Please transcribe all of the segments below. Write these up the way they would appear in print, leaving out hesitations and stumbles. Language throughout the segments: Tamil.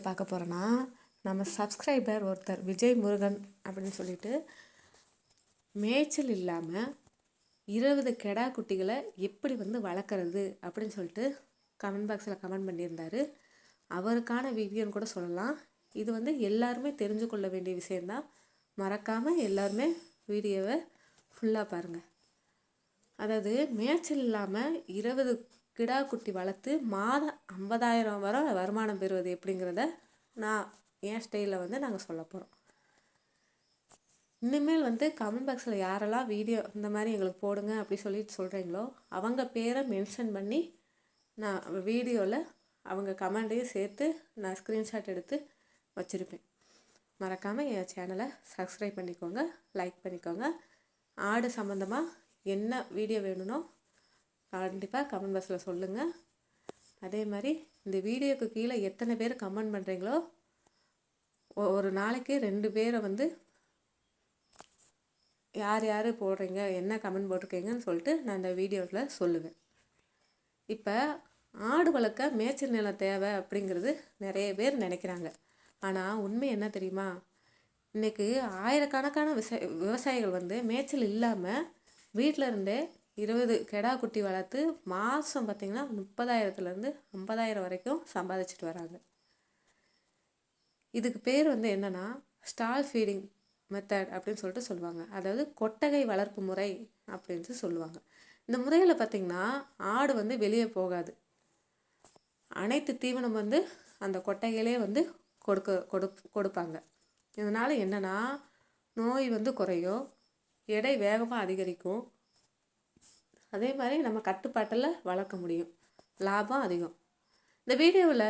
பார்க்க போகிறோன்னா, நம்ம சப்ஸ்கிரைபர் ஒருத்தர் விஜய் முருகன் அப்படின்னு சொல்லிட்டு மேய்ச்சல் இல்லாமல் 20 கெடா குட்டிகளை எப்படி வளர்க்குறது அப்படின்னு சொல்லிட்டு கமெண்ட் பாக்ஸில் கமெண்ட் பண்ணியிருந்தார். அவருக்கான வீடியோன்னு கூட சொல்லலாம். இது எல்லாருமே தெரிஞ்சு கொள்ள வேண்டிய விஷயந்தான். மறக்காமல் எல்லாருமே வீடியோவை ஃபுல்லாக பாருங்கள். அதாவது மேய்ச்சல் இல்லாமல் 20 கிடா குட்டி வளர்த்து மாதம் 50,000 வரை வருமானம் பெறுவது எப்படிங்கிறத நான் என் ஸ்டைலில் நாங்கள் சொல்ல போகிறோம். இனிமேல் கமெண்ட் பாக்ஸில் யாரெல்லாம் வீடியோ இந்த மாதிரி எங்களுக்கு போடுங்க அப்படி சொல்லிட்டு சொல்கிறீங்களோ அவங்க பேரை மென்ஷன் பண்ணி நான் வீடியோவில் அவங்க கமெண்ட்டையும் சேர்த்து நான் ஸ்க்ரீன்ஷாட் எடுத்து வச்சுருப்பேன். மறக்காமல் என் சேனலை சப்ஸ்கிரைப் பண்ணிக்கோங்க, லைக் பண்ணிக்கோங்க. ஆடு சம்மந்தமாக என்ன வீடியோ வேணும்னோ கண்டிப்பாக கமெண்ட் பாக்ஸில் சொல்லுங்கள். அதே மாதிரி இந்த வீடியோக்கு கீழே எத்தனை பேர் கமெண்ட் பண்ணுறீங்களோ ஒரு நாளைக்கு 2 பேரை யார் யார் போடுறீங்க, என்ன கமெண்ட் போட்டிருக்கீங்கன்னு சொல்லிட்டு நான் இந்த வீடியோவில் சொல்லுவேன். இப்போ ஆடு வளர்க்க மேய்ச்சல் நிலம் தேவை அப்படிங்கிறது நிறைய பேர் நினைக்கிறாங்க. ஆனால் உண்மை என்ன தெரியுமா? இன்றைக்கி ஆயிரக்கணக்கான விவசாயிகள் மேய்ச்சல் இல்லாமல் வீட்டில் இருந்தே 20 கெடா குட்டி வளர்த்து மாதம் பார்த்திங்கன்னா 30,000லேருந்து 50,000 வரைக்கும் சம்பாதிச்சுட்டு வராங்க. இதுக்கு பேர் என்னென்னா ஸ்டால் ஃபீடிங் மெத்தட் அப்படின்னு சொல்லிட்டு சொல்லுவாங்க. அதாவது கொட்டகை வளர்ப்பு முறை அப்படின்ட்டு சொல்லுவாங்க. இந்த முறையில் பார்த்திங்கன்னா ஆடு வெளியே போகாது. அனைத்து தீவனம் அந்த கொட்டகையிலே கொடுப்பாங்க. இதனால் என்னென்னா நோய் குறையும், எடை வேகமாக அதிகரிக்கும். அதே மாதிரி நம்ம கட்டுப்பாட்டில் வளர்க்க முடியும், லாபம் அதிகம். இந்த வீடியோவில்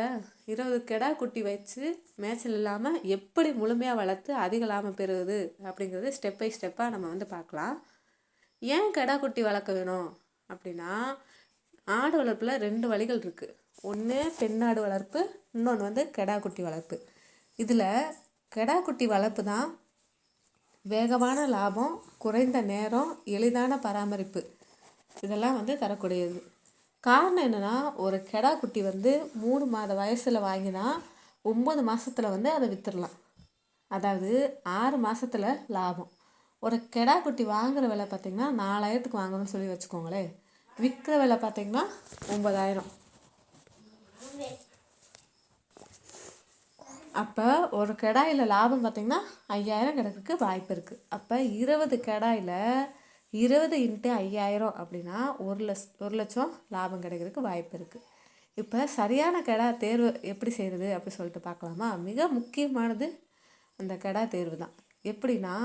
20 கெடா குட்டி வச்சு மேய்ச்சல் இல்லாமல் எப்படி முழுமையாக வளர்த்து அதிக லாபம் பெறுவது அப்படிங்கிறது ஸ்டெப் பை ஸ்டெப்பாக நம்ம பார்க்கலாம். ஏன் கெடா குட்டி வளர்க்க வேணும் அப்படின்னா, ஆடு வளர்ப்பில் 2 வழிகள் இருக்குது. ஒன்று பெண்ணாடு வளர்ப்பு, இன்னொன்று கெடா குட்டி வளர்ப்பு. இதில் கெடா குட்டி வளர்ப்பு தான் வேகமான லாபம், குறைந்த நேரம், எளிதான பராமரிப்பு இதெல்லாம் தரக்கூடியது. காரணம் என்னென்னா, ஒரு கெடா குட்டி 3 மாத வயசில் வாங்கினா 9 மாதத்தில் அதை விற்றுடலாம். அதாவது 6 மாதத்தில் லாபம். ஒரு கெடா குட்டி வாங்குகிற விலை பார்த்திங்கன்னா 4,000க்கு வாங்கணும்னு சொல்லி வச்சுக்கோங்களேன். விற்கிற விலை பார்த்திங்கன்னா 9,000. அப்போ ஒரு கெடாயில் லாபம் பார்த்திங்கன்னா 5,000 கிடைக்கிறதுக்கு வாய்ப்பு இருக்குது. அப்போ 20 கெடாயில் 20 × 5,000 அப்படின்னா 1,00,000 லாபம் கிடைக்கிறதுக்கு வாய்ப்பு இருக்குது. இப்போ சரியான கெடா தேர்வு எப்படி செய்கிறது அப்படி சொல்லிட்டு பார்க்கலாமா? மிக முக்கியமானது அந்த கெடா தேர்வு தான். எப்படின்னா,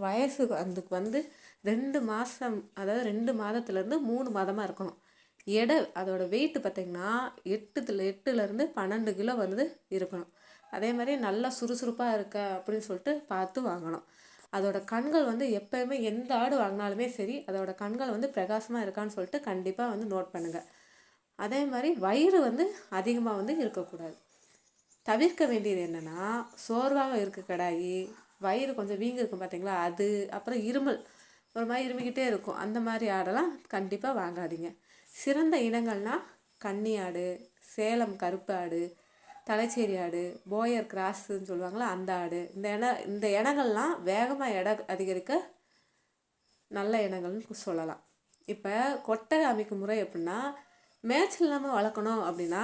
வயசு அதுக்கு 2 மாதம், அதாவது 2 மாதத்துலேருந்து 3 மாதமாக இருக்கணும். எடை அதோட வெயிட் பார்த்திங்கன்னா 8லேருந்து 12 கிலோ இருக்கணும். அதே மாதிரி நல்லா சுறுசுறுப்பாக இருக்க அப்படின்னு சொல்லிட்டு பார்த்து வாங்கணும். அதோட கண்கள் எப்போயுமே எந்த ஆடு வாங்கினாலுமே சரி, அதோட கண்கள் பிரகாசமாக இருக்கான்னு சொல்லிட்டு கண்டிப்பாக நோட் பண்ணுங்கள். அதே மாதிரி வயிறு அதிகமாக இருக்கக்கூடாது. தவிர்க்க வேண்டியது என்னென்னா, சோர்வாக இருக்க கடாயி, வயிறு கொஞ்சம் வீங்கி இருக்கும் பார்த்தீங்களா, அது அப்புறம் இருமல் ஒரு மாதிரி இருமிக்கிட்டே இருக்கும். அந்த மாதிரி ஆடெல்லாம் கண்டிப்பாக வாங்காதீங்க. சிறந்த இனங்கள்னால் கன்னி ஆடு, சேலம் கருப்பு ஆடு, தலைச்சேரி ஆடு, போயர் கிராஸுன்னு சொல்லுவாங்களா அந்த ஆடு, இந்த இனங்கள்லாம் வேகமாக எடை அதிகரிக்க நல்ல இனங்கள்னு சொல்லலாம். இப்போ கொட்டகை அமைக்கும் முறை எப்படின்னா, மேய்ச்சல் இல்லாமல் வளர்க்கணும் அப்படின்னா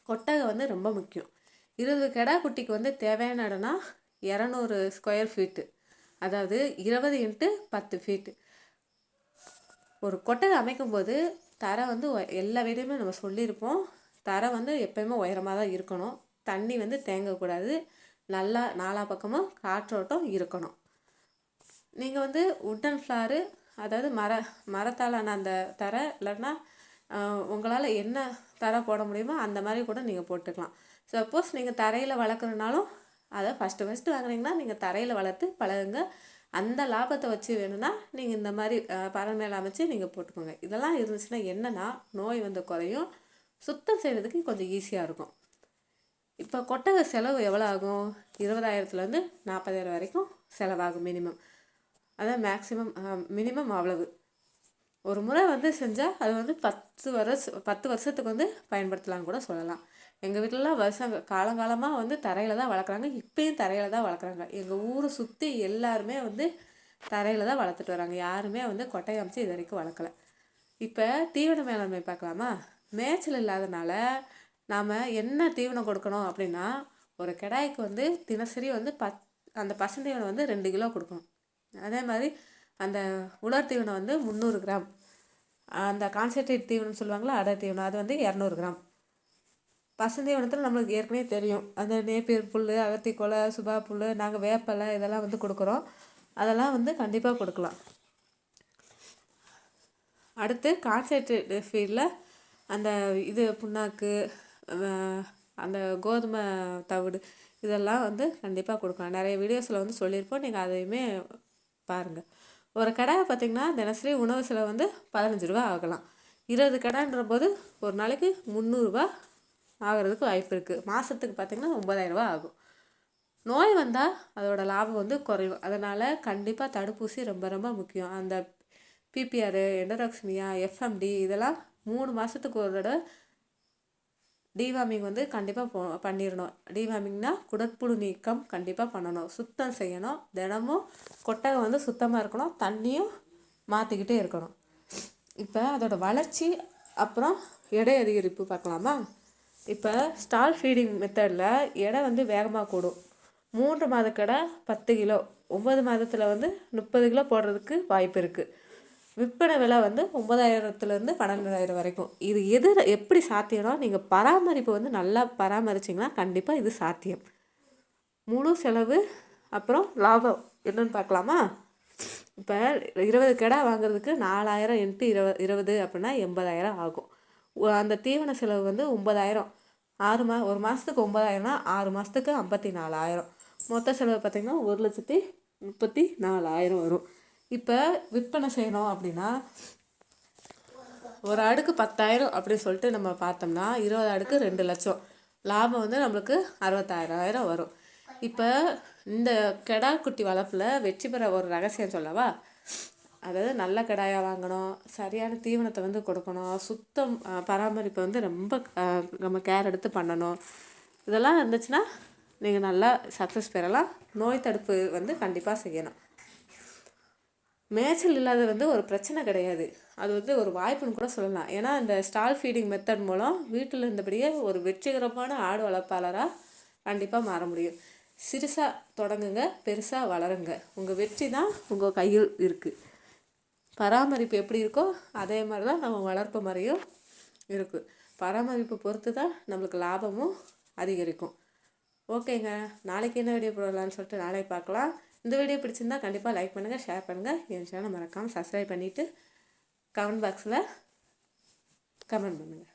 கொட்டகை ரொம்ப முக்கியம். 20 கெடா குட்டிக்கு தேவையான இடம்னா 200 ஸ்கொயர் ஃபீட்டு, அதாவது 20 × 10 ஃபீட்டு. ஒரு கொட்டகை அமைக்கும்போது தரை எல்லா வீடையுமே நம்ம சொல்லியிருப்போம். தரை எப்போயுமே உயரமாக தான் இருக்கணும். தண்ணி தேங்கக்கூடாது. நல்லா நாலா பக்கமும் காற்றோட்டம் இருக்கணும். நீங்கள் உட்டன் ஃப்ளாரு, அதாவது மரத்தாலான அந்த தரை, இல்லைன்னா உங்களால் என்ன தரை போட முடியுமோ அந்த மாதிரி கூட நீங்கள் போட்டுக்கலாம். சப்போஸ் நீங்கள் தரையில் வளர்க்குறனாலும் அதை ஃபஸ்ட்டு வாங்குறீங்கன்னா நீங்கள் தரையில் வளர்த்து பழகுங்க. அந்த லாபத்தை வச்சு வேணும்னா நீங்கள் இந்த மாதிரி பறவை மேலே அமைச்சு நீங்கள் போட்டுக்கோங்க. இதெல்லாம் இருந்துச்சுன்னா என்னென்னா, நோய் குறையும், சுத்தம் செய்கிறதுக்கு கொஞ்சம் ஈஸியாக இருக்கும். இப்போ கொட்டகை செலவு எவ்வளோ ஆகும்? 20,000லேருந்து 40,000 வரைக்கும் செலவாகும் மினிமம். அதான் மேக்ஸிமம், மினிமம் அவ்வளவு. ஒரு முறை செஞ்சால் அது 10 வருஷத்துக்கு பயன்படுத்தலாம் கூட சொல்லலாம். எங்கள் வீட்டிலலாம் காலங்காலமாக வந்து தரையில் தான் வளர்க்குறாங்க. இப்பயும் தரையில் தான் வளர்க்குறாங்க. எங்கள் ஊரை சுற்றி எல்லாருமே வந்து தரையில் தான் வளர்த்துட்டு வராங்க. யாருமே வந்து கொட்டை அமைச்சு இது வரைக்கும் வளர்க்கலை. இப்போ தீவன மேலாண்மை பார்க்கலாமா? மேய்ச்சல் இல்லாதனால நாம் என்ன தீவனம் கொடுக்கணும் அப்படின்னா, ஒரு கிடாய்க்கு வந்து தினசரி வந்து அந்த பசுந்தீவனம் வந்து 2 கிலோ கொடுக்கணும். அதே மாதிரி அந்த உலர் தீவனம் வந்து 300 கிராம், அந்த கான்சன்ட்ரேட் தீவனம் சொல்லுவாங்களா, அடர் தீவனம், அது வந்து 200 கிராம். பசுந்தீவனத்தில் நம்மளுக்கு ஏற்கனவே தெரியும், அந்த நேப்பியர் புல், அகத்தி கொலை, சுபா புல், நாங்கள் வேப்பலை இதெல்லாம் வந்து கொடுக்குறோம். அதெல்லாம் வந்து கண்டிப்பாக கொடுக்கலாம். அடுத்து கான்சன்ட்ரேட் ஃபீல்டில் அந்த இது புண்ணாக்கு, அந்த கோதுமை தவிடு இதெல்லாம் வந்து கண்டிப்பாக கொடுக்கலாம். நிறைய வீடியோஸில் வந்து சொல்லியிருப்போம், நீங்கள் அதையுமே பாருங்கள். ஒரு கடாயை பார்த்திங்கன்னா தினசரி உணவு செலவு வந்து 15 ரூபா ஆகலாம். 20 கடான்ற போது ஒரு நாளைக்கு 300 ரூபா ஆகிறதுக்கு வாய்ப்பு இருக்குது. மாதத்துக்கு பார்த்திங்கன்னா 9000 ரூபா ஆகும். நோய் வந்தால் அதோட லாபம் வந்து குறையும். அதனால் கண்டிப்பாக தடுப்பூசி ரொம்ப ரொம்ப முக்கியம். அந்த பிபிஆர், எண்டோடாக்சிமியா, எஃப்எம்டி இதெல்லாம் 3 மாதத்துக்கு ஒரு தடவை டிவார்மிங் வந்து கண்டிப்பாக பண்ணிடணும். டிவார்மிங்னா குடற்புழு நீக்கம் கண்டிப்பாக பண்ணணும், சுத்தம் செய்யணும். தினமும் கொட்டகை வந்து சுத்தமாக இருக்கணும், தண்ணியும் மாற்றிக்கிட்டே இருக்கணும். இப்போ அதோட வளர்ச்சி அப்புறம் எடை அதிகரிப்பு பார்க்கலாமா? இப்போ ஸ்டால் ஃபீடிங் மெத்தடில் எடை வந்து வேகமாக கூடும். 3 மாத கடை 10 கிலோ, 9 மாதத்தில் வந்து 30 கிலோ போடுறதுக்கு வாய்ப்பு இருக்குது. விற்பனை விலை வந்து 9000லேருந்து 12000 வரைக்கும். இது எப்படி சாத்தியம்னா, நீங்கள் பராமரிப்பு வந்து நல்லா பராமரிச்சிங்கன்னா கண்டிப்பாக இது சாத்தியம். முழு செலவு அப்புறம் லாபம் என்னன்னு பார்க்கலாமா? இப்போ 20 கடை வாங்குறதுக்கு 4000 × 20 அப்படின்னா 80000 ஆகும். அந்த தீவன செலவு வந்து 9000. ஒரு மாதத்துக்கு 9000னா 6 மாதத்துக்கு 54000. மொத்த செலவு பார்த்திங்கன்னா 1,34,000 வரும். இப்போ விற்பனை செய்யணும் அப்படின்னா ஒரு அடுக்கு 10,000 அப்படின்னு சொல்லிட்டு நம்ம பார்த்தோம்னா 20 அடுக்கு 2 லட்சம். லாபம் வந்து நம்மளுக்கு 66,000 வரும். இப்போ இந்த கெடா குட்டி வளர்ப்பில் வெற்றி பெற ஒரு ரகசியம் சொல்லவா? அதாவது நல்ல கடாயாக வாங்கணும், சரியான தீவனத்தை வந்து கொடுக்கணும், சுத்தம் பராமரிப்பை வந்து ரொம்ப நம்ம கேர் எடுத்து பண்ணணும். இதெல்லாம் இருந்துச்சுன்னா நீங்கள் நல்லா சக்ஸஸ் பெறலாம். நோய் தடுப்பு வந்து கண்டிப்பாக செய்யணும். மேய்ச்சல் இல்லாத வந்து ஒரு பிரச்சனை கிடையாது, அது வந்து ஒரு வாய்ப்புன்னு கூட சொல்லலாம். ஏன்னா இந்த ஸ்டால் ஃபீடிங் மெத்தட் மூலம் வீட்டில் இருந்தபடியே ஒரு வெற்றிகரமான ஆடு வளர்ப்பாளராக கண்டிப்பாக மாற முடியும். சிறுசாக தொடங்குங்க, பெருசாக வளருங்க. உங்கள் வெற்றி தான் உங்கள் கையில் இருக்குது. பராமரிப்பு எப்படி இருக்கோ அதே மாதிரி தான் நம்ம வளர்ப்பு முறையும் இருக்குது. பராமரிப்பு பொறுத்து தான் நம்மளுக்கு லாபமும் அதிகரிக்கும். ஓகேங்க, நாளைக்கு என்ன வீடியோ போடலான்னு சொல்லிட்டு நாளைக்கு பார்க்கலாம். இந்த வீடியோ பிடிச்சிருந்தா கண்டிப்பாக லைக் பண்ணுங்கள், ஷேர் பண்ணுங்கள். என் சேனலை மறக்காமல் சப்ஸ்கிரைப் பண்ணிவிட்டு கமெண்ட் பாக்ஸில் கமெண்ட் பண்ணுங்கள்.